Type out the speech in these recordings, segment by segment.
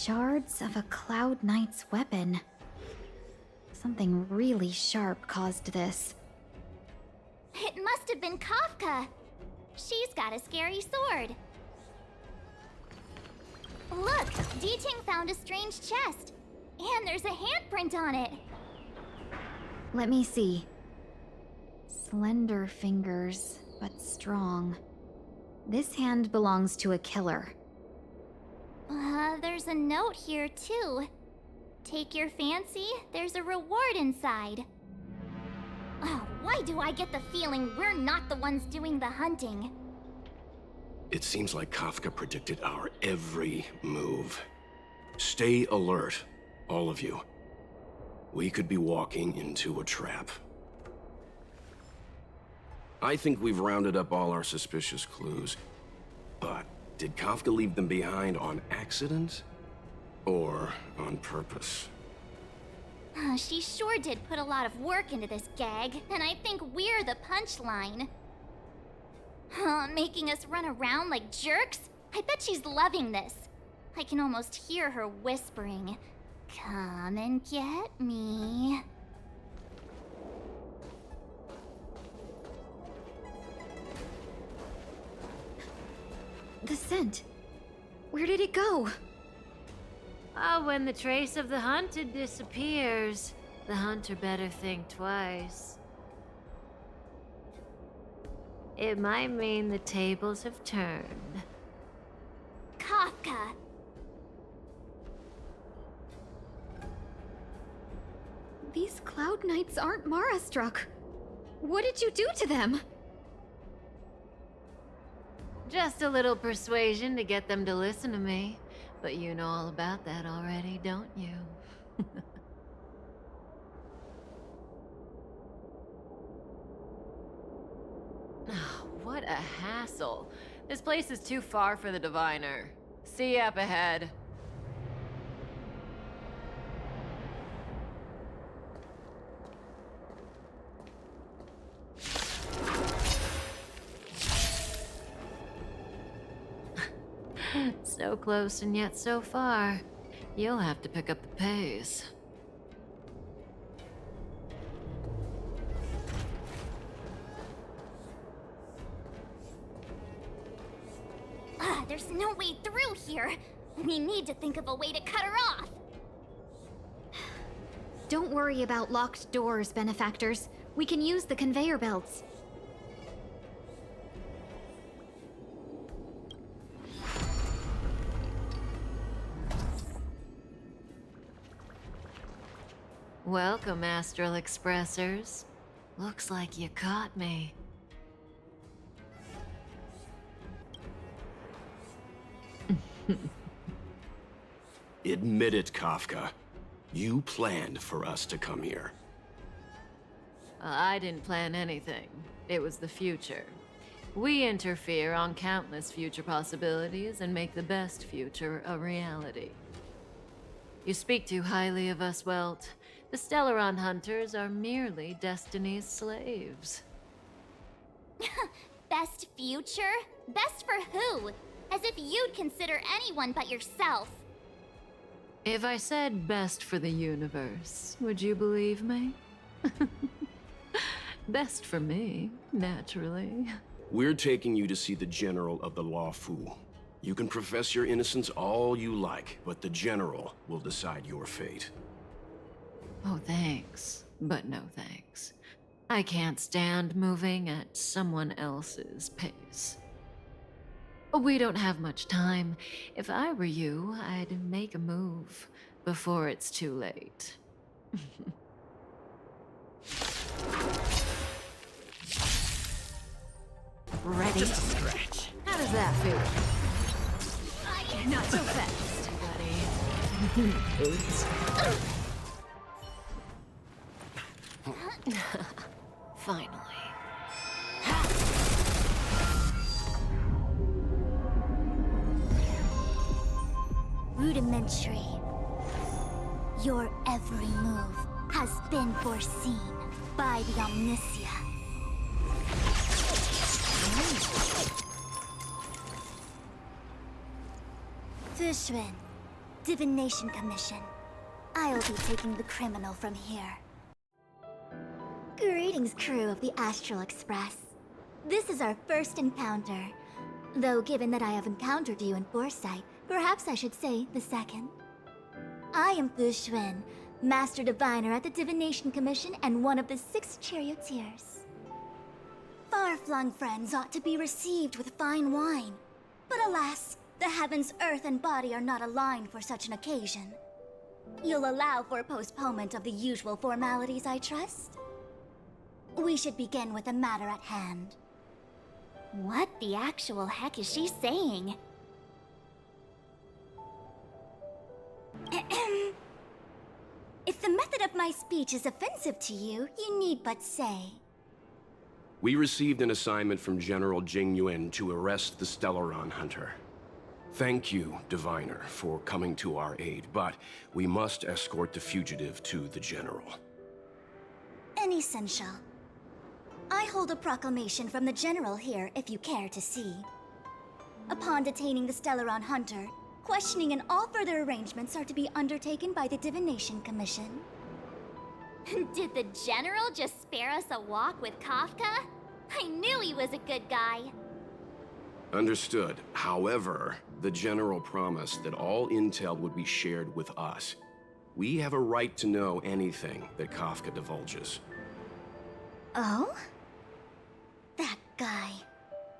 Shards of a Cloud Knight's weapon. Something really sharp caused this. It must have been Kafka. She's got a scary sword. Look, Diting found a strange chest. And there's a handprint on it. Let me see. Slender fingers, but strong. This hand belongs to a killer. There's a note here too. Take your fancy, there's a reward inside. Oh, why do I get the feeling we're not the ones doing the hunting? It seems like Kafka predicted our every move. Stay alert, all of you. We could be walking into a trap. I think we've rounded up all our suspicious clues. But did Kafka leave them behind on accident? Or on purpose? She sure did put a lot of work into this gag, and I think we're the punchline. Making us run around like jerks? I bet she's loving this. I can almost hear her whispering, "Come and get me." The scent. Where did it go? When the trace of the hunted disappears, the hunter better think twice. It might mean the tables have turned. Kafka! These Cloud Knights aren't Mara-struck. What did you do to them? Just a little persuasion to get them to listen to me. But you know all about that already, don't you? What a hassle. This place is too far for the diviner. See you up ahead. So close and yet so far. You'll have to pick up the pace. There's no way through here. We need to think of a way to cut her off. Don't worry about locked doors, benefactors. We can use the conveyor belts. Welcome, Astral Expressors. Looks like you caught me. Admit it, Kafka. You planned for us to come here. I didn't plan anything. It was the future. We interfere on countless future possibilities and make the best future a reality. You speak too highly of us, Welt. The Stellaron Hunters are merely Destiny's slaves. Best future? Best for who? As if you'd consider anyone but yourself. If I said best for the universe, would you believe me? Best for me, naturally. We're taking you to see the General of the Law Fu. You can profess your innocence all you like, but the General will decide your fate. Oh, thanks. But no thanks. I can't stand moving at someone else's pace. We don't have much time. If I were you, I'd make a move before it's too late. Ready? Just a scratch. How does that feel? Not so fast. Buddy. Oops. Finally. Rudimentary. Your every move has been foreseen by the Omniscient. Fishman, Divination Commission. I'll be taking the criminal from here. Greetings, crew of the Astral Express. This is our first encounter. Though given that I have encountered you in foresight, perhaps I should say the second. I am Fu Xuan, Master Diviner at the Divination Commission and one of the 6 charioteers. Far-flung friends ought to be received with fine wine. But alas, the heavens, earth, and body are not aligned for such an occasion. You'll allow for a postponement of the usual formalities, I trust? We should begin with the matter at hand. What the actual heck is she saying? If the method of my speech is offensive to you, you need but say. We received an assignment from General Jing Yuan to arrest the Stellaron Hunter. Thank you, Diviner, for coming to our aid, but we must escort the fugitive to the General. Essential. I hold a proclamation from the General here, if you care to see. Upon detaining the Stellaron Hunter, questioning and all further arrangements are to be undertaken by the Divination Commission. Did the General just spare us a walk with Kafka? I knew he was a good guy. Understood. However, the General promised that all intel would be shared with us. We have a right to know anything that Kafka divulges. Oh? That guy.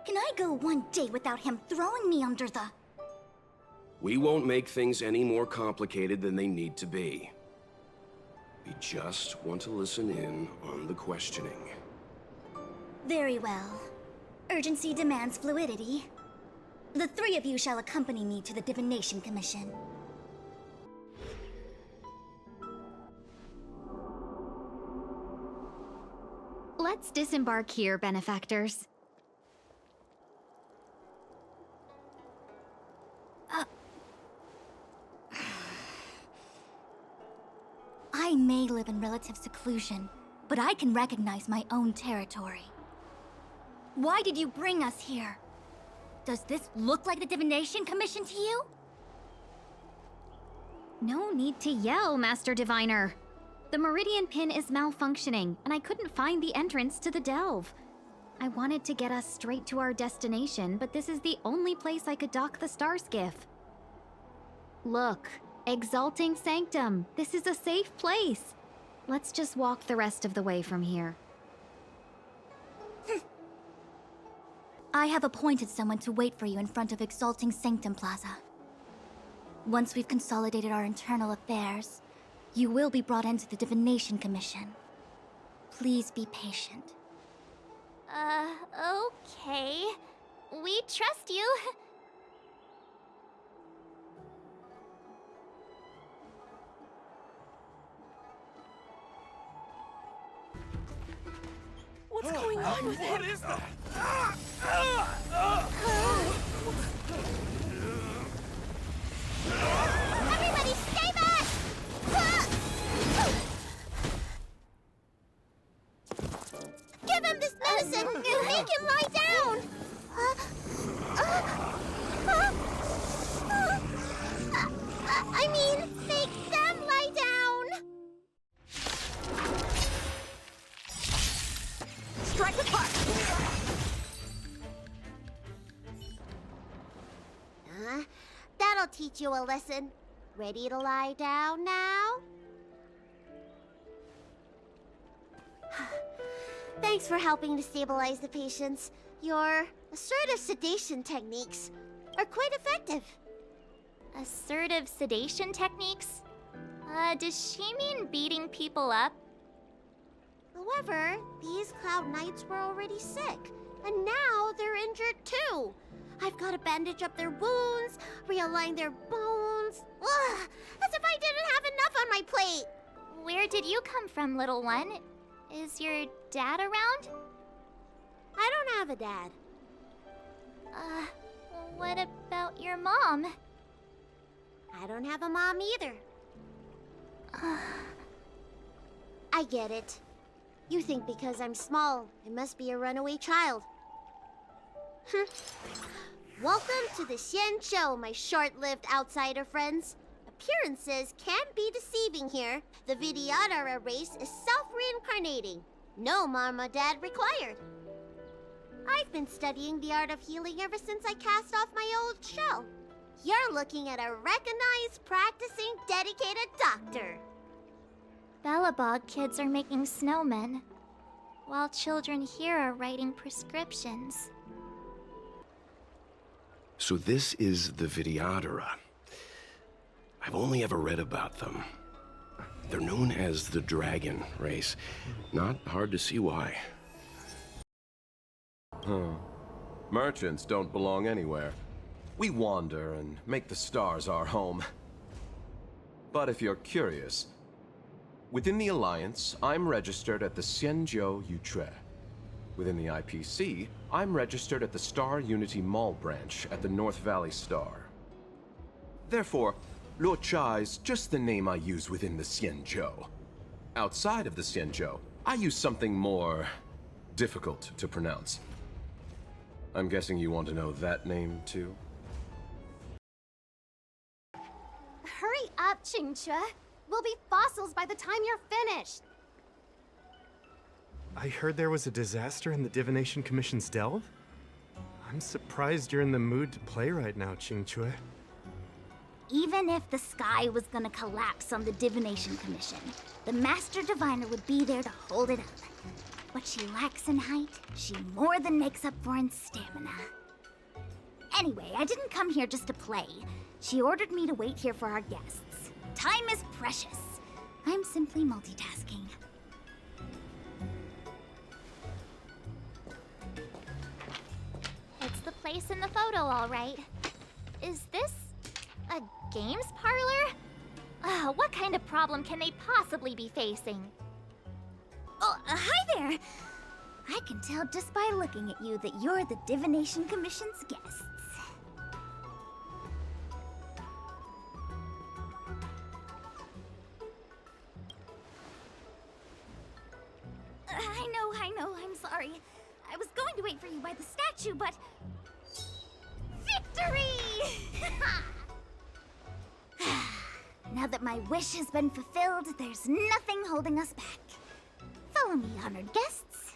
Can I go one day without him throwing me under the... We won't make things any more complicated than they need to be. We just want to listen in on the questioning. Very well. Urgency demands fluidity. The 3 of you shall accompany me to the Divination Commission. Let's disembark here, benefactors. I may live in relative seclusion, but I can recognize my own territory. Why did you bring us here? Does this look like the Divination Commission to you? No need to yell, Master Diviner. The Meridian Pin is malfunctioning, and I couldn't find the entrance to the delve. I wanted to get us straight to our destination, but this is the only place I could dock the star skiff. Look, Exalting Sanctum, this is a safe place. Let's just walk the rest of the way from here. I have appointed someone to wait for you in front of Exalting Sanctum Plaza. Once we've consolidated our internal affairs, you will be brought into the Divination Commission. Please be patient. Okay. We trust you. What's going on with him? What is that? Everybody stay back! Give him this medicine and make him lie down! I mean, make them lie down! Strike the park! That'll teach you a lesson. Ready to lie down now? Thanks for helping to stabilize the patients. Your assertive sedation techniques are quite effective. Assertive sedation techniques? Does she mean beating people up? However, these Cloud Knights were already sick, and now they're injured too. I've got to bandage up their wounds, realign their bones. Ugh, as if I didn't have enough on my plate. Where did you come from, little one? Is your dad around? I don't have a dad. What about your mom? I don't have a mom either. I get it. You think because I'm small, I must be a runaway child. Welcome to the Sien Show, my short-lived outsider friends. A appearances can be deceiving here. The Vidyadhara race is self-reincarnating. No Marmodad required. I've been studying the art of healing ever since I cast off my old shell. You're looking at a recognized, practicing, dedicated doctor. Bellabog kids are making snowmen, while children here are writing prescriptions. So this is the Vidyadhara. I've only ever read about them. They're known as the Dragon race. Not hard to see why. Merchants don't belong anywhere. We wander and make the stars our home. But if you're curious, within the Alliance, I'm registered at the Sieanjo Utrecht. Within the IPC, I'm registered at the Star Unity Mall branch at the North Valley Star. Therefore, Lotchai is just the name I use within the Sieanjo. Outside of the Sieanjo, I use something more difficult to pronounce. I'm guessing you want to know that name too? Hurry up, Qingque. We'll be fossils by the time you're finished. I heard there was a disaster in the Divination Commission's delve? I'm surprised you're in the mood to play right now, Qingque. Even if the sky was gonna collapse on the Divination Commission, the Master Diviner would be there to hold it up. What she lacks in height, she more than makes up for in stamina. Anyway, I didn't come here just to play. She ordered me to wait here for our guests. Time is precious. I'm simply multitasking. It's the place in the photo, all right. Is this a games parlor? What kind of problem can they possibly be facing? Oh, hi there! I can tell just by looking at you that you're the Divination Commission's guests. I know, I'm sorry. I was going to wait for you by the statue, but... Victory! Now that my wish has been fulfilled, there's nothing holding us back. Follow me, honored guests.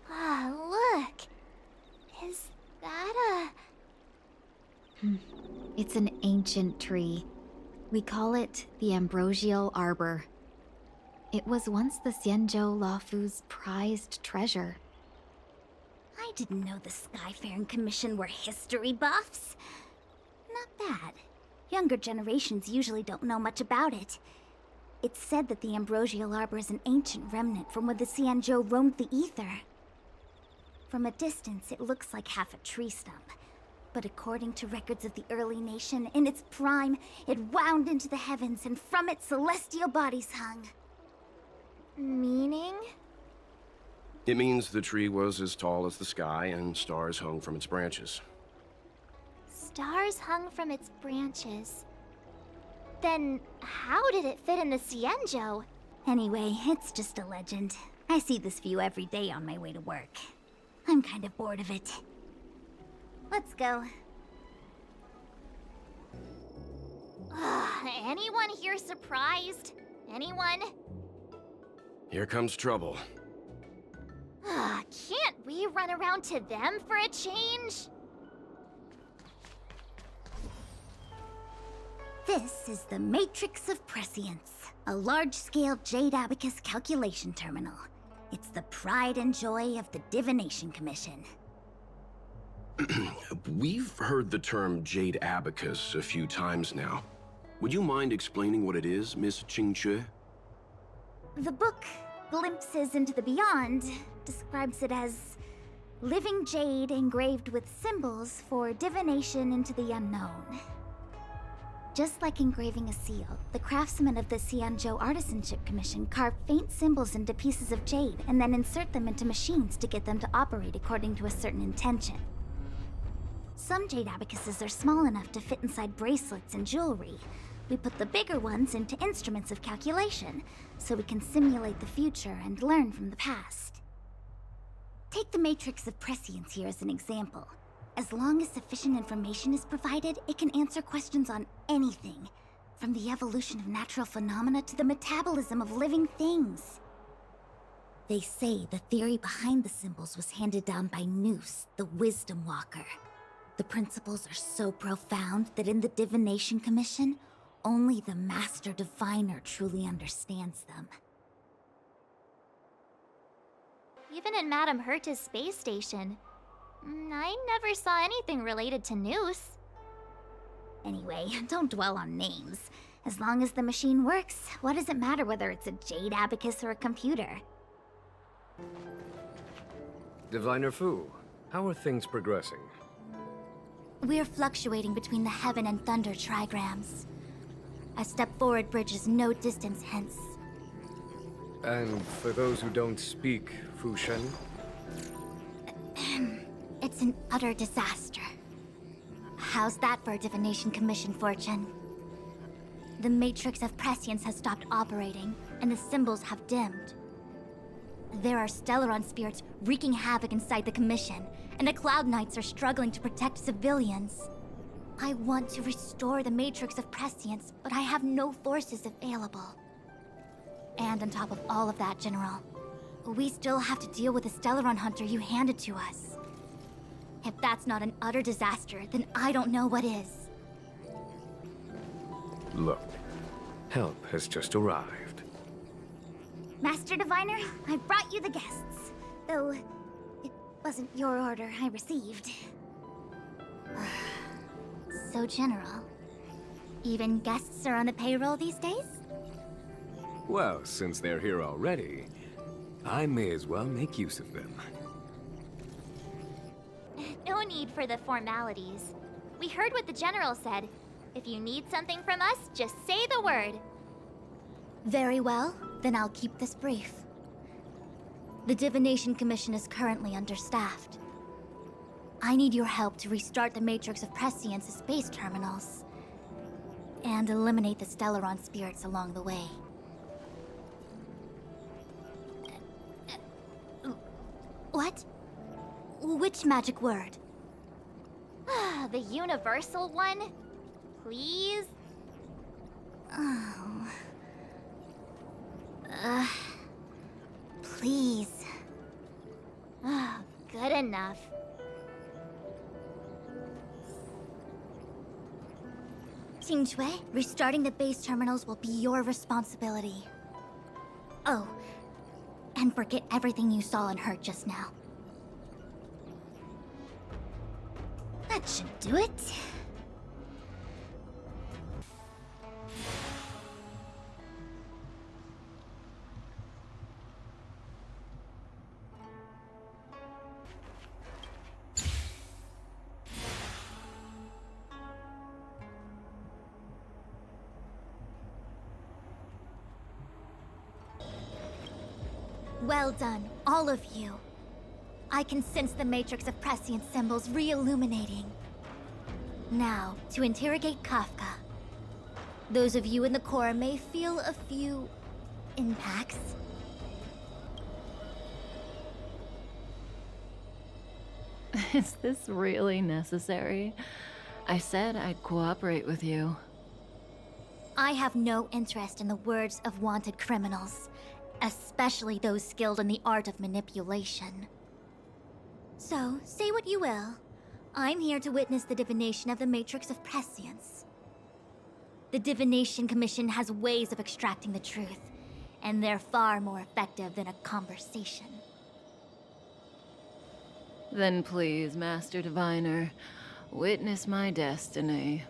Look. Is that It's an ancient tree. We call it the Ambrosial Arbor. It was once the Xianzhou Luofu's prized treasure. I didn't know the Skyfaring Commission were history buffs. Not bad. Younger generations usually don't know much about it. It's said that the Ambrosial Arbor is an ancient remnant from when the Sieanjo roamed the ether. From a distance, it looks like half a tree stump. But according to records of the early nation, in its prime, it wound into the heavens and from it celestial bodies hung. Meaning? It means the tree was as tall as the sky and stars hung from its branches. Stars hung from its branches. Then how did it fit in the Sieanjo? Anyway, it's just a legend. I see this view every day on my way to work. I'm kind of bored of it. Let's go. Anyone here surprised? Anyone? Here comes trouble. Can't we run around to them for a change? This is the Matrix of Prescience, a large-scale Jade Abacus calculation terminal. It's the pride and joy of the Divination Commission. We've heard the term Jade Abacus a few times now. Would you mind explaining what it is, Miss Qingque? The book, Glimpses into the Beyond, describes it as living jade engraved with symbols for divination into the unknown. Just like engraving a seal, the craftsmen of the Xianzhou Artisanship Commission carve faint symbols into pieces of jade and then insert them into machines to get them to operate according to a certain intention. Some jade abacuses are small enough to fit inside bracelets and jewelry. We put the bigger ones into instruments of calculation, so we can simulate the future and learn from the past. Take the Matrix of Prescience here as an example. As long as sufficient information is provided, it can answer questions on anything, from the evolution of natural phenomena to the metabolism of living things. They say the theory behind the symbols was handed down by Noose, the Wisdom Walker. The principles are so profound that in the Divination Commission, only the Master Diviner truly understands them. Even in Madame Herta's space station, I never saw anything related to Noose. Anyway, don't dwell on names. As long as the machine works, what does it matter whether it's a jade abacus or a computer? Diviner Fu, how are things progressing? We're fluctuating between the heaven and thunder trigrams. A step forward bridges no distance hence. And for those who don't speak Fushen? It's an utter disaster. How's that for a Divination Commission fortune? The Matrix of Prescience has stopped operating, and the symbols have dimmed. There are Stellaron spirits wreaking havoc inside the Commission, and the Cloud Knights are struggling to protect civilians. I want to restore the Matrix of Prescience, but I have no forces available. And on top of all of that, General, we still have to deal with the Stellaron Hunter you handed to us. If that's not an utter disaster, then I don't know what is. Look, help has just arrived. Master Diviner, I brought you the guests. Though, it wasn't your order I received. So, General, even guests are on the payroll these days? Well, since they're here already, I may as well make use of them. No need for the formalities. We heard what the General said. If you need something from us, just say the word. Very well, then I'll keep this brief. The Divination Commission is currently understaffed. I need your help to restart the Matrix of Prescience's space terminals, and eliminate the Stellaron spirits along the way. What? Which magic word? The universal one? Please? Oh. Please. Good enough. Tshue, restarting the base terminals will be your responsibility. Oh, and forget everything you saw and heard just now. That should do it. Well done, all of you. I can sense the Matrix of Prescience symbols re-illuminating. Now, to interrogate Kafka. Those of you in the core may feel a few impacts. Is this really necessary? I said I'd cooperate with you. I have no interest in the words of wanted criminals, especially those skilled in the art of manipulation. So, say what you will. I'm here to witness the divination of the Matrix of Prescience. The Divination Commission has ways of extracting the truth, and they're far more effective than a conversation. Then please, Master Diviner, witness my destiny.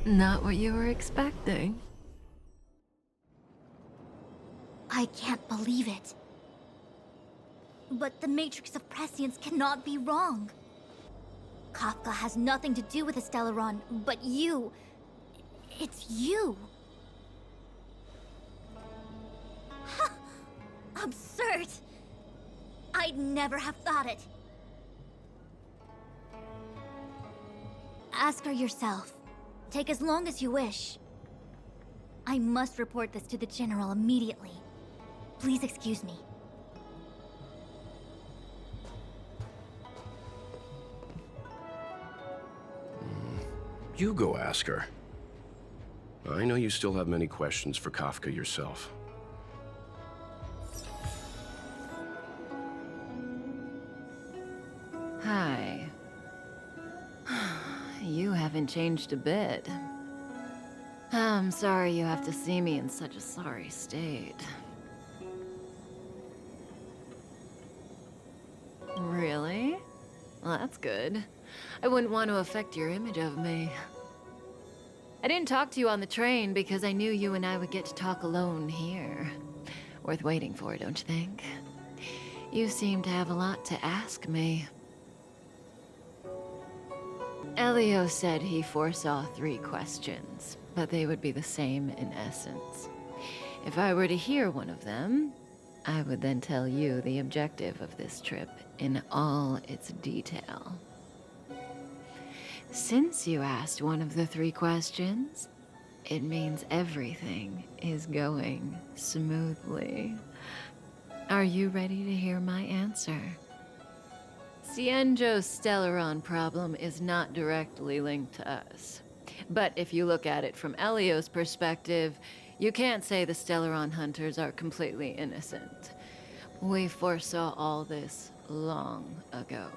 Not what you were expecting. I can't believe it. But the Matrix of Prescience cannot be wrong. Kafka has nothing to do with the Stellaron, but you... It's you. Ha! Absurd! I'd never have thought it. Ask her yourself. Take as long as you wish. I must report this to the General immediately. Please excuse me. You go ask her. I know you still have many questions for Kafka yourself. Hi. You haven't changed a bit. I'm sorry you have to see me in such a sorry state. Really? Well, that's good. I wouldn't want to affect your image of me. I didn't talk to you on the train because I knew you and I would get to talk alone here. Worth waiting for, don't you think? You seem to have a lot to ask me. Elio said he foresaw 3 questions, but they would be the same in essence. If I were to hear one of them, I would then tell you the objective of this trip in all its detail. Since you asked one of the 3 questions, it means everything is going smoothly. Are you ready to hear my answer? Sieyango's Stellaron problem is not directly linked to us. But if you look at it from Elio's perspective, you can't say the Stellaron hunters are completely innocent. We foresaw all this long ago,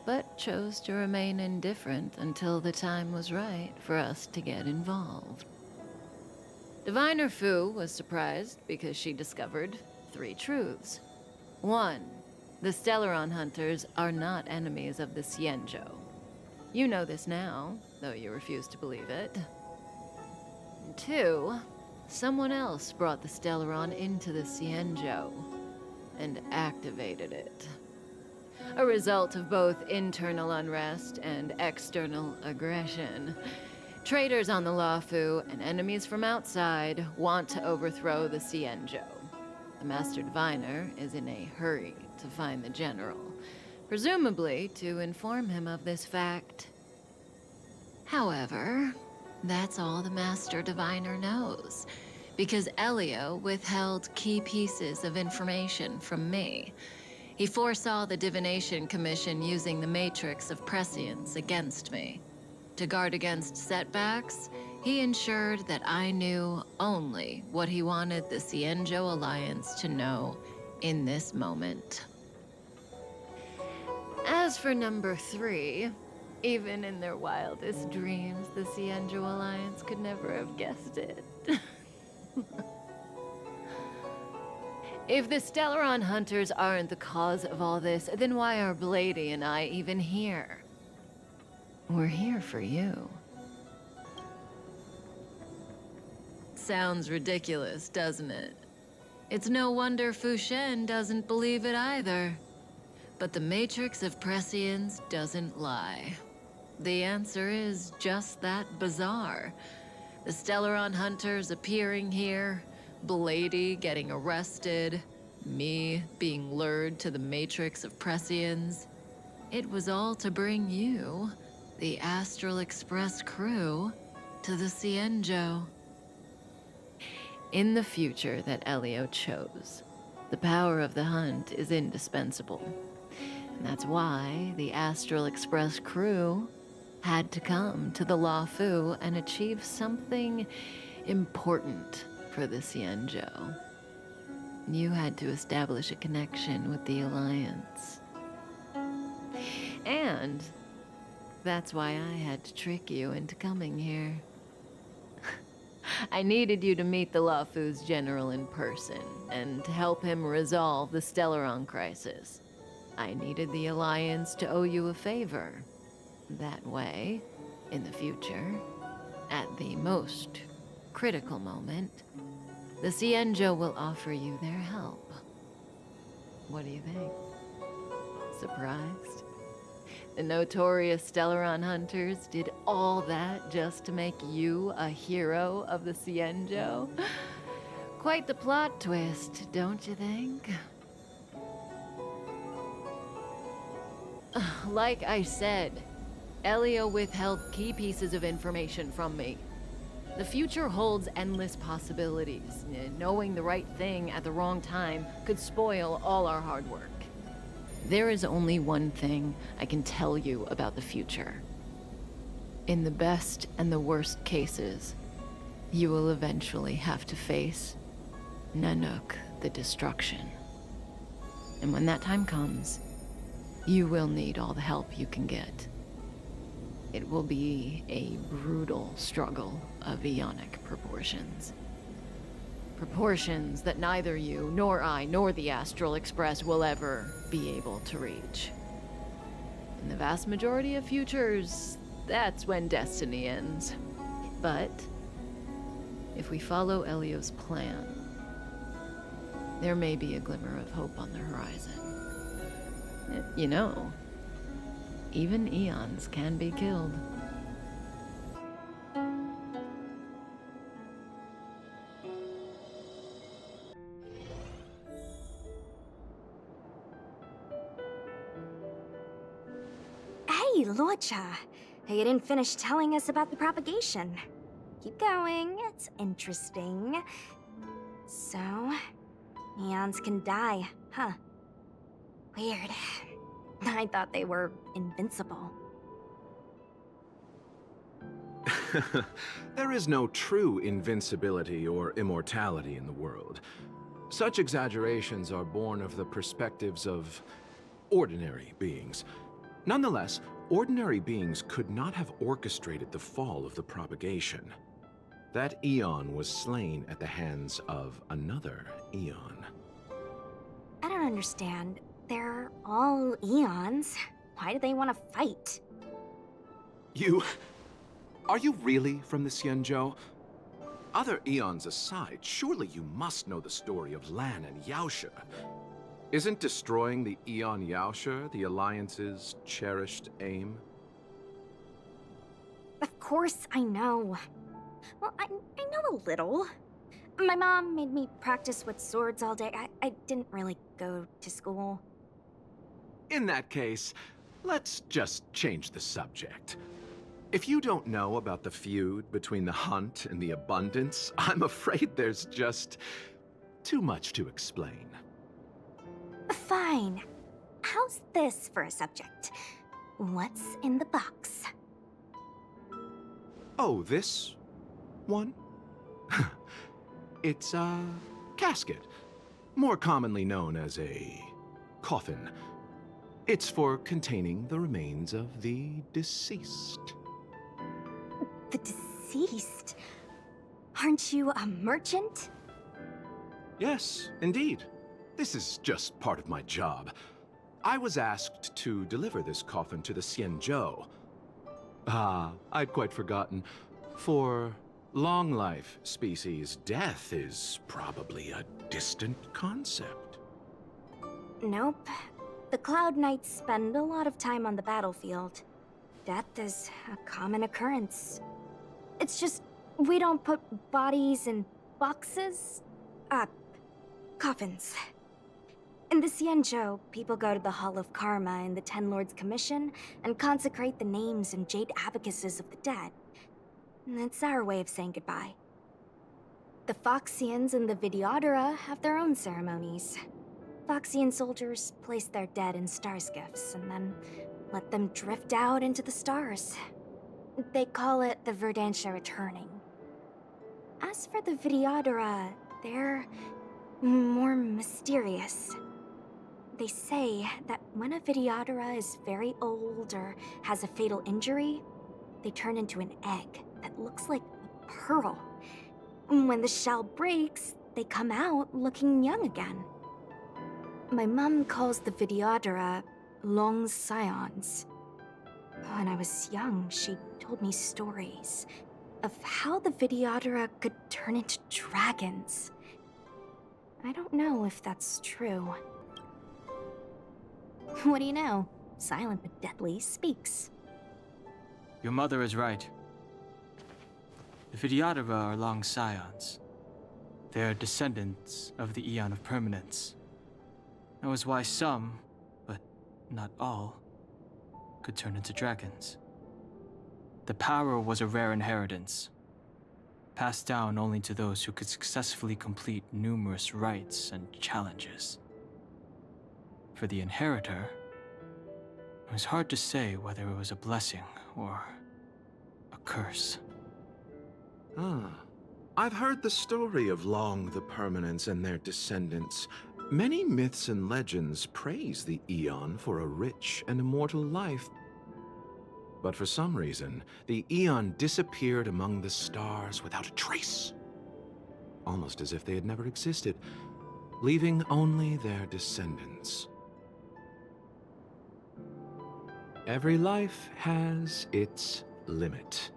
but chose to remain indifferent until the time was right for us to get involved. Diviner Fu was surprised because she discovered 3 truths. 1, the Stellaron hunters are not enemies of the Scienjo. You know this now, though you refuse to believe it. 2, someone else brought the Stellaron into the Scienjo and activated it. A result of both internal unrest and external aggression. Traitors on the Luofu and enemies from outside want to overthrow the Scienjo. The Master Diviner is in a hurry to find the General, presumably to inform him of this fact. However, that's all the Master Diviner knows, because Elio withheld key pieces of information from me. He foresaw the Divination Commission using the Matrix of Prescience against me. To guard against setbacks, he ensured that I knew only what he wanted the Scienjo Alliance to know in this moment. As for number 3, even in their wildest dreams, the Scienjo Alliance could never have guessed it. If the Stellaron hunters aren't the cause of all this, then why are Blady and I even here? We're here for you. Sounds ridiculous, doesn't it? It's no wonder Fu Shen doesn't believe it either. But the Matrix of Prescience doesn't lie. The answer is just that bizarre. The Stellaron hunters appearing here, Blady getting arrested, me being lured to the Matrix of Prescience. It was all to bring you, the Astral Express crew, to the Scienjo. In the future that Elio chose, the power of the hunt is indispensable. And that's why the Astral Express crew had to come to the Luofu and achieve something important for the Scienjo. You had to establish a connection with the Alliance. And that's why I had to trick you into coming here. I needed you to meet the Luofu's general in person and to help him resolve the Stellaron crisis. I needed the Alliance to owe you a favor. That way, in the future, at the most critical moment, The Scienjo will offer you their help. What do you think? Surprised? The notorious Stellaron hunters did all that just to make you a hero of the Scienjo? Quite the plot twist, don't you think? Like I said, Elio withheld key pieces of information from me. The future holds endless possibilities. Knowing the right thing at the wrong time could spoil all our hard work. There is only one thing I can tell you about the future. In the best and the worst cases, you will eventually have to face Nanook the Destruction. And when that time comes, you will need all the help you can get. It will be a brutal struggle of Ionic proportions. Proportions that neither you, nor I, nor the Astral Express will ever be able to reach. In the vast majority of futures, that's when destiny ends. But if we follow Elio's plan, there may be a glimmer of hope on the horizon. You know, even eons can be killed. Hey, Lorcha. You didn't finish telling us about the propagation. Keep going, it's interesting. So, eons can die, huh? Weird. I thought they were invincible. There is no true invincibility or immortality in the world. Such exaggerations are born of the perspectives of ordinary beings. Nonetheless, ordinary beings could not have orchestrated the fall of the propagation. That eon was slain at the hands of another eon. I don't understand. They're all eons. Why do they want to fight? Are you really from the Scienjo? Other eons aside, surely you must know the story of Lan and Yaosha. Isn't destroying the Eon Yaosha the Alliance's cherished aim? Of course I know. Well, I know a little. My mom made me practice with swords all day. I didn't really go to school. In that case, let's just change the subject. If you don't know about the feud between the Hunt and the Abundance, I'm afraid there's just too much to explain. Fine. How's this for a subject? What's in the box? Oh, this one? It's a casket, more commonly known as a coffin. It's for containing the remains of the deceased. The deceased? Aren't you a merchant? Yes, indeed. This is just part of my job. I was asked to deliver this coffin to the Scienjo. I'd quite forgotten. For long-life species, death is probably a distant concept. Nope. The Cloud Knights spend a lot of time on the battlefield. Death is a common occurrence. It's just, we don't put bodies in boxes? Coffins. In the Scienjo, people go to the Hall of Karma in the Ten Lords Commission and consecrate the names and jade abacuses of the dead. It's our way of saying goodbye. The Foxians and the Videodora have their own ceremonies. Foxian soldiers place their dead in star skiffs and then let them drift out into the stars. They call it the Verdantia returning. As for the Videodora, they're more mysterious. They say that when a Videodora is very old or has a fatal injury, they turn into an egg that looks like a pearl. When the shell breaks, they come out looking young again. My mom calls the Videodora long scions. When I was young, she told me stories of how the Videodora could turn into dragons I don't know if that's true. What do you know? Silent but deadly speaks. Your mother is right. The Vidyadhara are long scions. They are descendants of the Eon of Permanence. That was why some, but not all, could turn into dragons. The power was a rare inheritance, passed down only to those who could successfully complete numerous rites and challenges. For the inheritor, it was hard to say whether it was a blessing or a curse. I've heard the story of Long the Permanence and their descendants. Many myths and legends praise the Eon for a rich and immortal life. But for some reason, the Eon disappeared among the stars without a trace. Almost as if they had never existed, leaving only their descendants. Every life has its limit.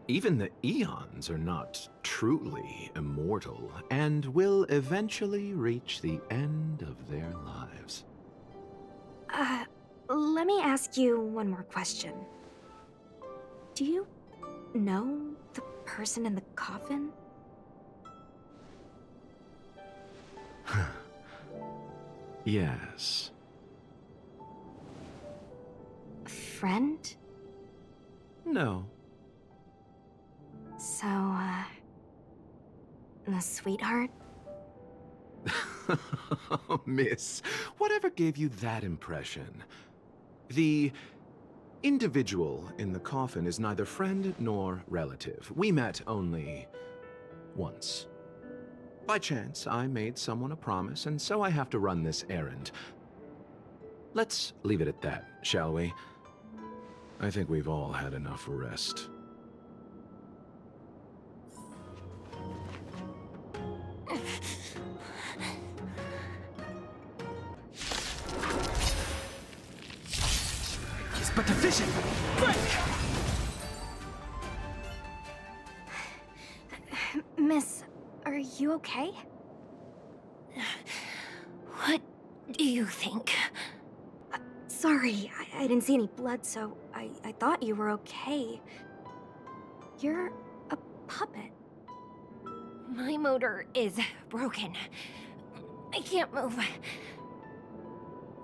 Even the Eons are not truly immortal and will eventually reach the end of their lives. Let me ask you one more question. Do you know the person in the coffin? Yes. A friend? No. So, a sweetheart? Miss, whatever gave you that impression? The individual in the coffin is neither friend nor relative. We met only once. By chance, I made someone a promise, and so I have to run this errand. Let's leave it at that, shall we? I think we've all had enough rest. But the vision! Break! Miss, are you okay? What do you think? Sorry, I didn't see any blood, so I thought you were okay. You're a puppet. My motor is broken. I can't move.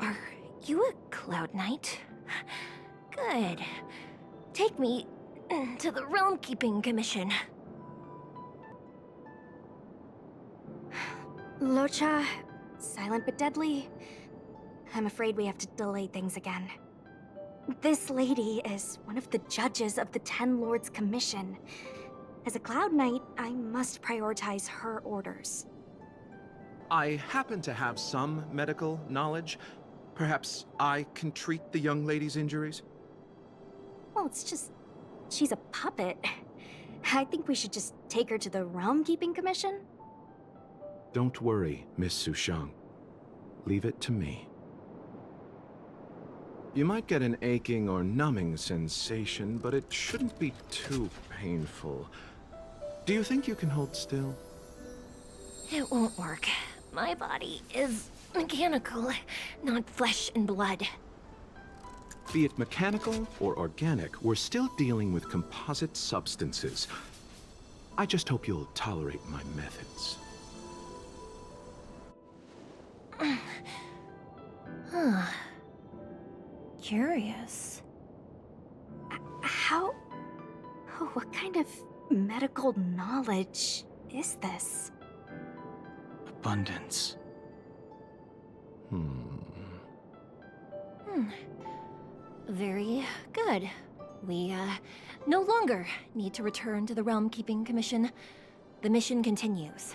Are you a Cloud Knight? Good. Take me to the Realm Keeping Commission. Lotcha, silent but deadly. I'm afraid we have to delay things again. This lady is one of the judges of the Ten Lords Commission. As a Cloud Knight, I must prioritize her orders. I happen to have some medical knowledge. Perhaps I can treat the young lady's injuries? Well, it's just... she's a puppet. I think we should just take her to the Realm Keeping Commission? Don't worry, Miss Sushang. Leave it to me. You might get an aching or numbing sensation, but it shouldn't be too painful. Do you think you can hold still? It won't work. My body is mechanical, not flesh and blood. Be it mechanical or organic, we're still dealing with composite substances. I just hope you'll tolerate my methods. Huh. Curious. How... oh, what kind of medical knowledge is this? Abundance. Very good. We, no longer need to return to the Realm Keeping Commission. The mission continues.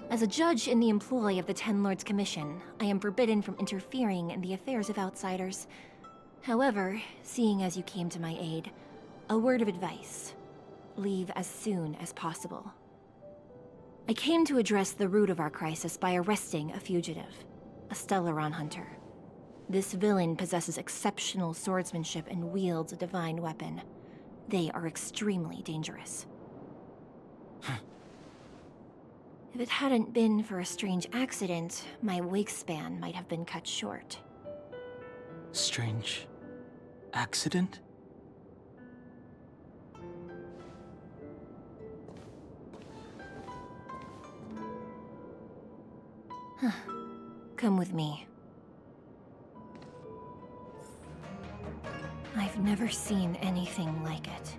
As a judge in the employ of the Ten Lords Commission, I am forbidden from interfering in the affairs of outsiders. However, seeing as you came to my aid, a word of advice. Leave as soon as possible. I came to address the root of our crisis by arresting a fugitive, a Stellaron hunter. This villain possesses exceptional swordsmanship and wields a divine weapon. They are extremely dangerous. If it hadn't been for a strange accident, my wingspan might have been cut short. Strange accident? Come with me. I've never seen anything like it.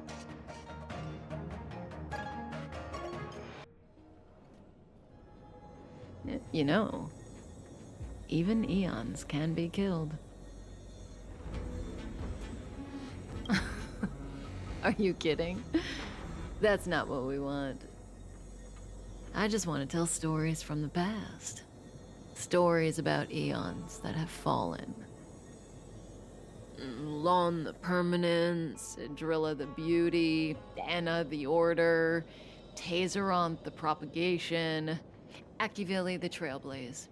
You know, even eons can be killed. Are you kidding? That's not what we want. I just want to tell stories from the past. Stories about eons that have fallen. Lon the Permanence, Drilla the Beauty, Anna the Order, Tazeronth the Propagation, Akivili the Trailblaze.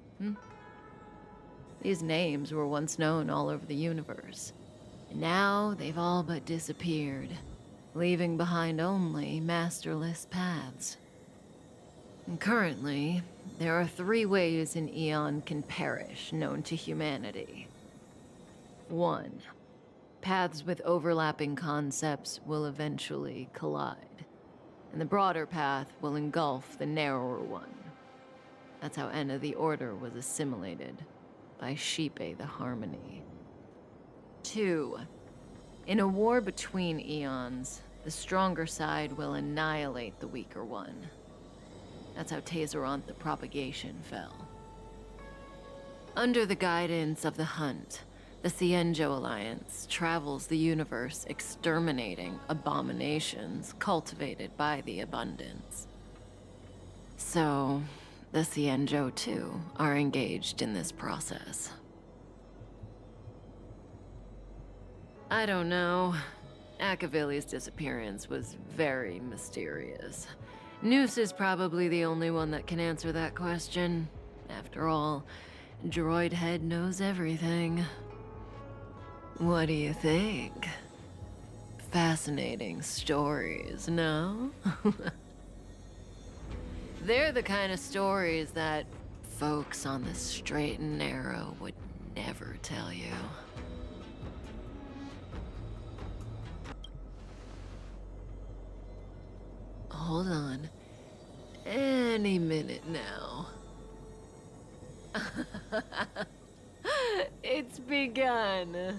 These names were once known all over the universe. And now they've all but disappeared, leaving behind only masterless paths. And currently, there are 3 ways an eon can perish known to humanity. 1. Paths with overlapping concepts will eventually collide, and the broader path will engulf the narrower one. That's how Enna the Order was assimilated by Shipe the Harmony. 2. In a war between eons, the stronger side will annihilate the weaker one. That's how Tazeronth the Propagation fell. Under the guidance of the Hunt, the Scienjo Alliance travels the universe exterminating abominations cultivated by the Abundance. So, the Scienjo, too, are engaged in this process. I don't know. Akavili's disappearance was very mysterious. Noose is probably the only one that can answer that question. After all, Droid Head knows everything. What do you think? Fascinating stories, no? They're the kind of stories that folks on the straight and narrow would never tell you. Hold on. Any minute now. It's begun.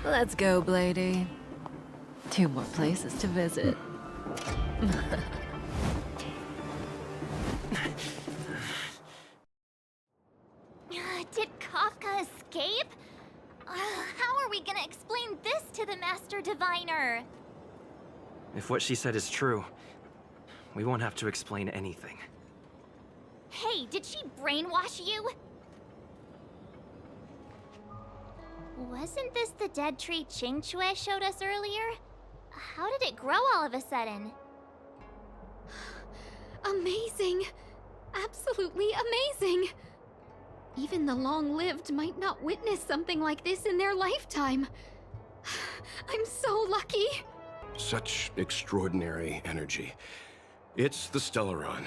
Let's go, Blady. 2 more places to visit. Did Kafka escape? How are we gonna explain this to the Master Diviner? If what she said is true, we won't have to explain anything. Hey, did she brainwash you? Wasn't this the dead tree Qingque showed us earlier? How did it grow all of a sudden? Amazing! Absolutely amazing! Even the long-lived might not witness something like this in their lifetime. I'm so lucky! Such extraordinary energy. It's the Stellaron.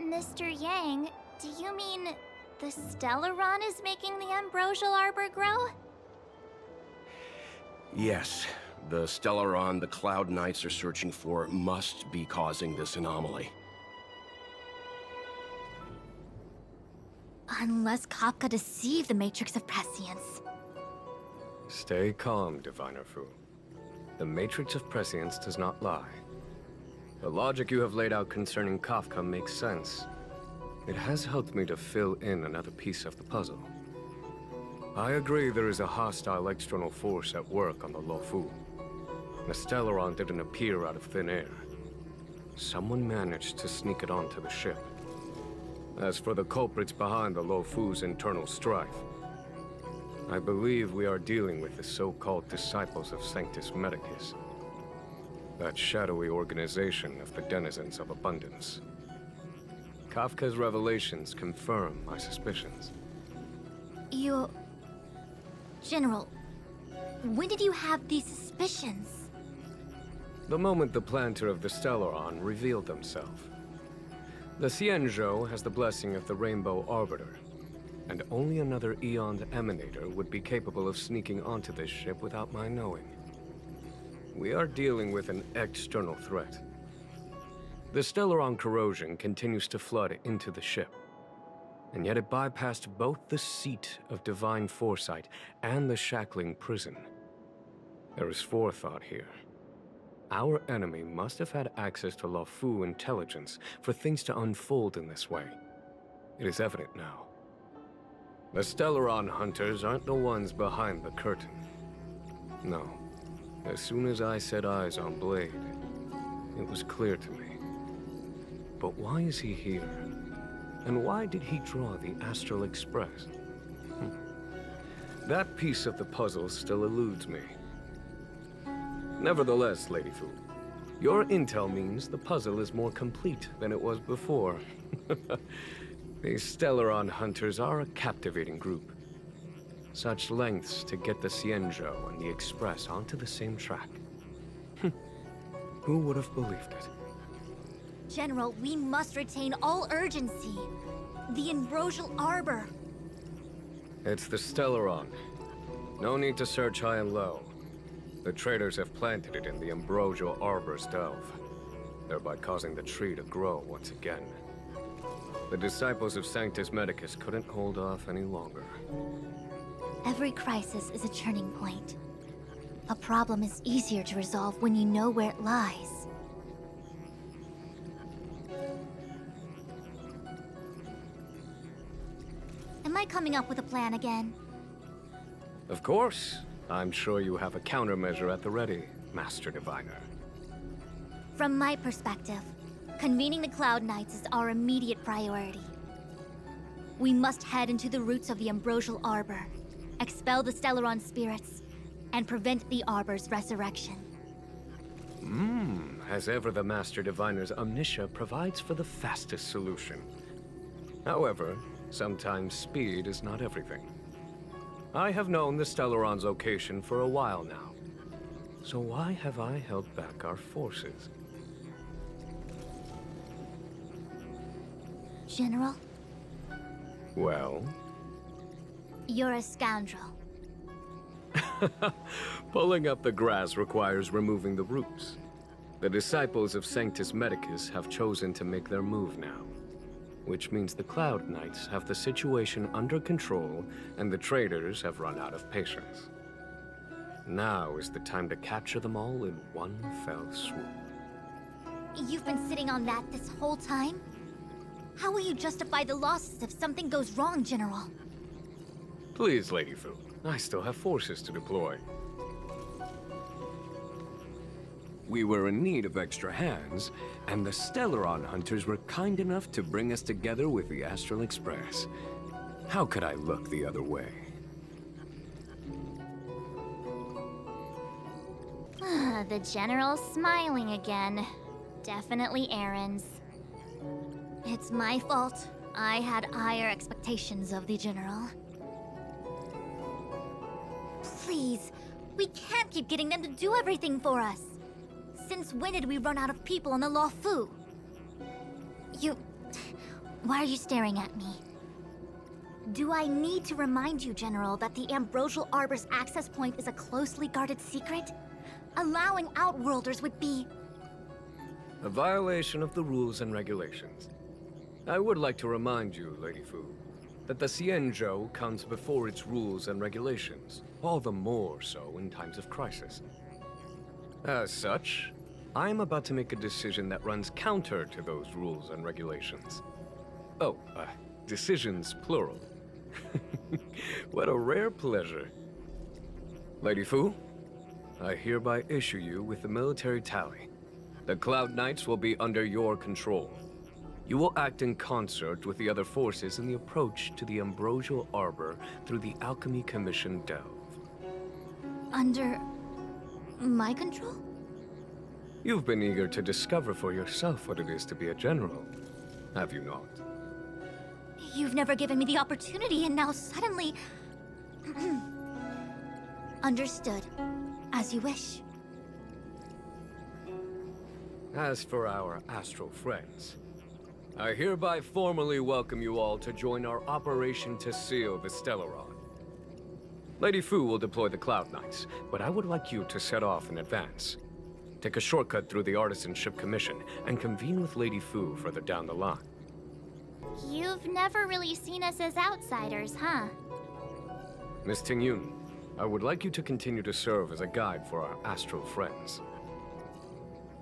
Mr. Yang, do you mean the Stellaron is making the ambrosial arbor grow? Yes, the Stellaron the Cloud Knights are searching for must be causing this anomaly. Unless Kafka deceived the Matrix of Prescience. Stay calm, Diviner Fu. The Matrix of Prescience does not lie. The logic you have laid out concerning Kafka makes sense. It has helped me to fill in another piece of the puzzle. I agree there is a hostile external force at work on the Luofu. The Stellaron didn't appear out of thin air. Someone managed to sneak it onto the ship. As for the culprits behind the Luofu's internal strife, I believe we are dealing with the so-called disciples of Sanctus Medicus. That shadowy organization of the denizens of abundance. Kafka's revelations confirm my suspicions. General, when did you have these suspicions? The moment the planter of the Stellaron revealed himself. The Scienjo has the blessing of the Rainbow Arbiter, and only another Eon's Emanator would be capable of sneaking onto this ship without my knowing. We are dealing with an external threat. The Stellaron corrosion continues to flood into the ship, and yet it bypassed both the seat of divine foresight and the shackling prison. There is forethought here. Our enemy must have had access to Luofu intelligence for things to unfold in this way. It is evident now. The Stellaron hunters aren't the ones behind the curtain. No. As soon as I set eyes on Blade, it was clear to me. But why is he here? And why did he draw the Astral Express? That piece of the puzzle still eludes me. Nevertheless, Lady Fu, your intel means the puzzle is more complete than it was before. These Stellaron hunters are a captivating group. Such lengths to get the Scienjo and the Express onto the same track. Who would have believed it? General, we must retain all urgency. The Ambrosial Arbor. It's the Stellaron. No need to search high and low. The traders have planted it in the Ambrosial Arbor's delve, thereby causing the tree to grow once again. The disciples of Sanctus Medicus couldn't hold off any longer. Every crisis is a turning point. A problem is easier to resolve when you know where it lies. Am I coming up with a plan again? Of course. I'm sure you have a countermeasure at the ready, Master Diviner. From my perspective, convening the Cloud Knights is our immediate priority. We must head into the roots of the Ambrosial Arbor, expel the Stellaron spirits, and prevent the Arbor's resurrection. As ever, the Master Diviner's omniscia provides for the fastest solution. However, sometimes speed is not everything. I have known the Stellaron's location for a while now. So why have I held back our forces? General? Well? You're a scoundrel. Pulling up the grass requires removing the roots. The disciples of Sanctus Medicus have chosen to make their move now, which means the Cloud Knights have the situation under control and the traders have run out of patience. Now is the time to capture them all in one fell swoop. You've been sitting on that this whole time? How will you justify the losses if something goes wrong, General? Please, Lady Fu. I still have forces to deploy. We were in need of extra hands, and the Stellaron hunters were kind enough to bring us together with the Astral Express. How could I look the other way? The General's smiling again. Definitely Aaron's. It's my fault. I had higher expectations of the General. Please, we can't keep getting them to do everything for us. Since when did we run out of people on the Luofu? Why are you staring at me? Do I need to remind you, General, that the Ambrosial Arbor's access point is a closely guarded secret? Allowing Outworlders would be... A violation of the rules and regulations. I would like to remind you, Lady Fu, that the Scienjo comes before its rules and regulations, all the more so in times of crisis. As such, I'm about to make a decision that runs counter to those rules and regulations. Oh, decisions plural. What a rare pleasure. Lady Fu, I hereby issue you with the military tally. The Cloud Knights will be under your control. You will act in concert with the other forces in the approach to the Ambrosial Arbor through the Alchemy Commission delve. Under my control? You've been eager to discover for yourself what it is to be a general, have you not? You've never given me the opportunity, and now suddenly... Understood. As you wish. As for our astral friends, I hereby formally welcome you all to join our operation to seal the Stellaron. Lady Fu will deploy the Cloud Knights, but I would like you to set off in advance. Take a shortcut through the Artisanship Commission and convene with Lady Fu further down the line. You've never really seen us as outsiders, huh? Miss Tingyun, I would like you to continue to serve as a guide for our astral friends.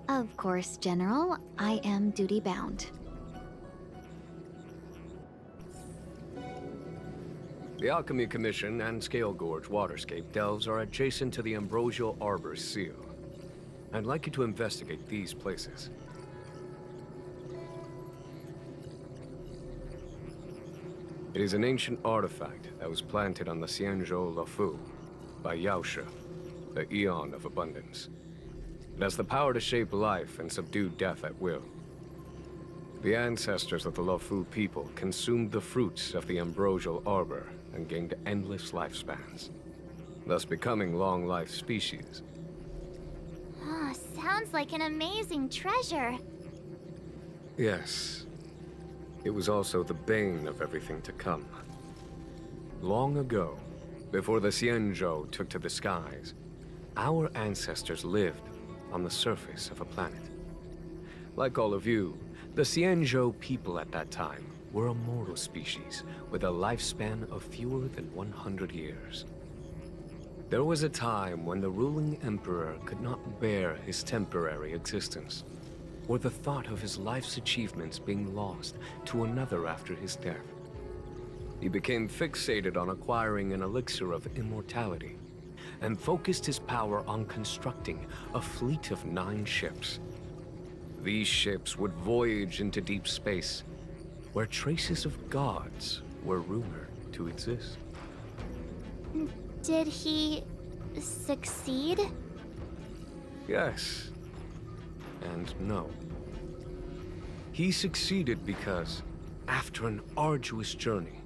Of course, General. I am duty-bound. The Alchemy Commission and Scale Gorge Waterscape delves are adjacent to the Ambrosial Arbor's seal. I'd like you to investigate these places. It is an ancient artifact that was planted on the Sieanjo Lafu by Yaoshe, the Eon of Abundance. It has the power to shape life and subdue death at will. The ancestors of the Lafu people consumed the fruits of the Ambrosial Arbor and gained endless lifespans, thus becoming long-life species. Oh, sounds like an amazing treasure. Yes. It was also the bane of everything to come. Long ago, before the Sieanjo took to the skies, our ancestors lived on the surface of a planet. Like all of you, the Sieanjo people at that time were a mortal species with a lifespan of fewer than 100 years. There was a time when the ruling emperor could not bear his temporary existence, or the thought of his life's achievements being lost to another after his death. He became fixated on acquiring an elixir of immortality, and focused his power on constructing a fleet of 9 ships. These ships would voyage into deep space, where traces of gods were rumored to exist. Did he succeed? Yes. And no. He succeeded because, after an arduous journey,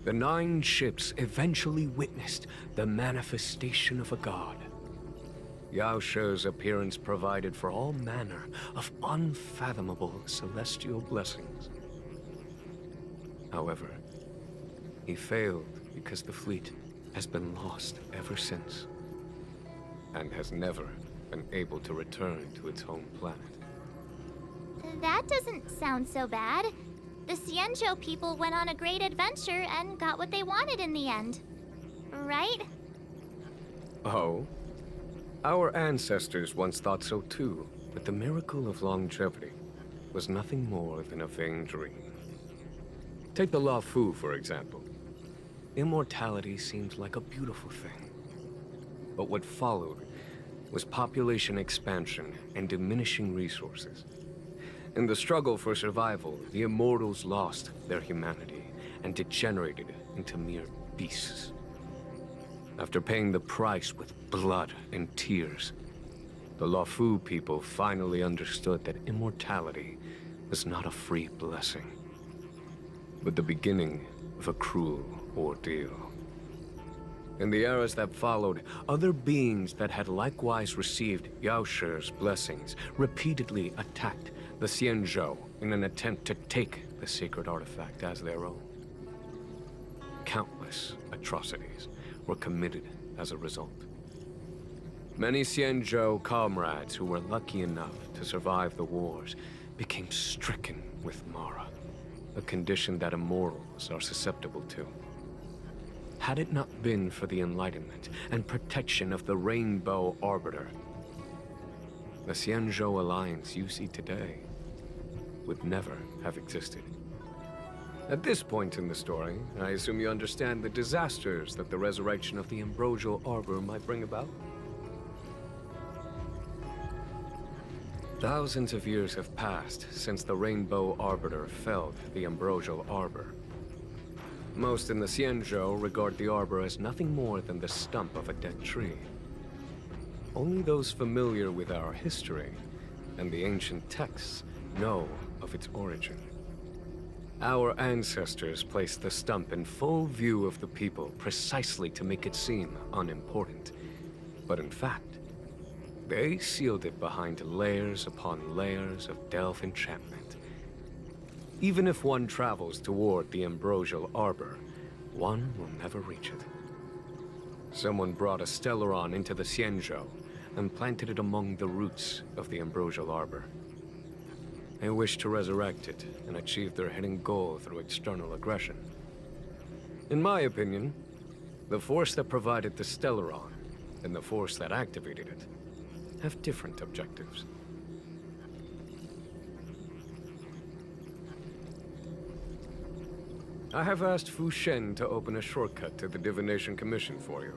the 9 ships eventually witnessed the manifestation of a god. Yaoshe's appearance provided for all manner of unfathomable celestial blessings. However, he failed because the fleet has been lost ever since, and has never been able to return to its home planet. That doesn't sound so bad. The Sieanjo people went on a great adventure and got what they wanted in the end. Right? Oh? Our ancestors once thought so too, but the miracle of longevity was nothing more than a vain dream. Take the Lafu, for example. Immortality seemed like a beautiful thing. But what followed was population expansion and diminishing resources. In the struggle for survival, the immortals lost their humanity and degenerated into mere beasts. After paying the price with blood and tears, the Lafu people finally understood that immortality was not a free blessing, but the beginning of a cruel ordeal. In the eras that followed, other beings that had likewise received Yaoshe's blessings repeatedly attacked the Sieanjo in an attempt to take the sacred artifact as their own. Countless atrocities were committed as a result. Many Sieanjo comrades who were lucky enough to survive the wars became stricken with Mara, a condition that immortals are susceptible to. Had it not been for the enlightenment and protection of the Rainbow Arbiter, the Sieanjo alliance you see today would never have existed. At this point in the story, I assume you understand the disasters that the resurrection of the Ambrosial Arbor might bring about? Thousands of years have passed since the Rainbow Arbiter felled the Ambrosial Arbor. Most in the Scienjo regard the arbor as nothing more than the stump of a dead tree. Only those familiar with our history and the ancient texts know of its origin. Our ancestors placed the stump in full view of the people precisely to make it seem unimportant. But in fact, they sealed it behind layers upon layers of delve enchantment. Even if one travels toward the Ambrosial Arbor, one will never reach it. Someone brought a Stellaron into the Scienjo and planted it among the roots of the Ambrosial Arbor. They wished to resurrect it and achieve their hidden goal through external aggression. In my opinion, the force that provided the Stellaron and the force that activated it have different objectives. I have asked Fu Shen to open a shortcut to the Divination Commission for you.